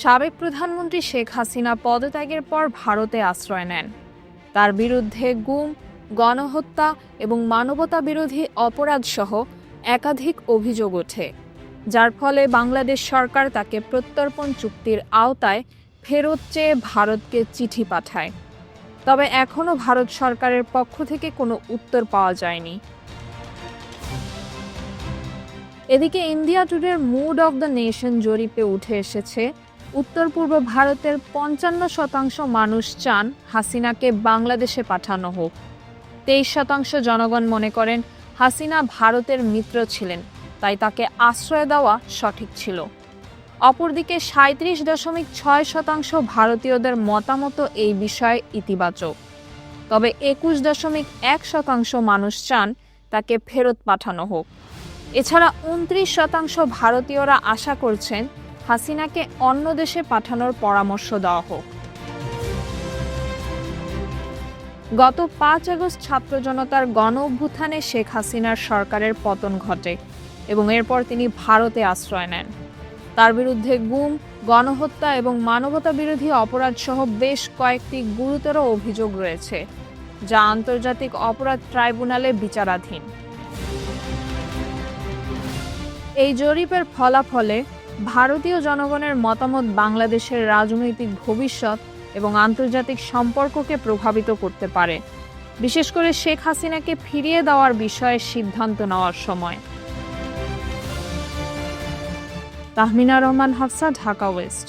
সাবেক প্রধানমন্ত্রী শেখ হাসিনা পদত্যাগের পর ভারতে আশ্রয় নেন। তার বিরুদ্ধে গুম, গণহত্যা এবং মানবতাবিরোধী অপরাধসহ একাধিক অভিযোগ ওঠে, যার ফলে বাংলাদেশ সরকার তাকে প্রত্যর্পণ চুক্তির আওতায় ফেরত চেয়ে ভারতকে চিঠি পাঠায়। তবে এখনও ভারত সরকারের পক্ষ থেকে কোনো উত্তর পাওয়া যায়নি। এদিকে ইন্ডিয়া টুডের মুড অব দ্য নেশন জরিপে উঠে এসেছে, উত্তর পূর্ব ভারতের ৫৫% মানুষ চান হাসিনাকে বাংলাদেশে পাঠানো হোক। ২৩% জনগণ মনে করেন হাসিনা ভারতের মিত্র ছিলেন, তাই তাকে আশ্রয় দেওয়া সঠিক ছিল। অপরদিকে ৩৭.৬% ভারতীয়দের মতামত এই বিষয়ে ইতিবাচক। তবে ২১.১% মানুষ চান তাকে ফেরত পাঠানো হোক। এছাড়া ২৯% ভারতীয়রা আশা করছেন হাসিনাকে অন্য দেশে পাঠানোর পরামর্শ দেওয়া হোক। গত ৫ আগস্ট ছাত্র জনতার গণ অভ্যুত্থানে শেখ হাসিনার সরকারের পতন ঘটে এবং এরপর তিনি ভারতে আশ্রয় নেন। তার বিরুদ্ধে গুম, গণহত্যা এবং মানবতাবিরোধী অপরাধসহ বেশ কয়েকটি গুরুতর অভিযোগ রয়েছে, যা আন্তর্জাতিক অপরাধ ট্রাইব্যুনালে বিচারাধীন। এই জরিপের ফলাফলে ভারতীয় জনগণের মতামত বাংলাদেশের রাজনৈতিক ভবিষ্যৎ এবং আন্তর্জাতিক সম্পর্ককে প্রভাবিত করতে পারে, বিশেষ করে শেখ হাসিনাকে ফিরিয়ে দেওয়ার বিষয়ে সিদ্ধান্ত নেওয়ার সময়। তাহমিনা রহমান হাফসা, ঢাকা ওয়েস্ট।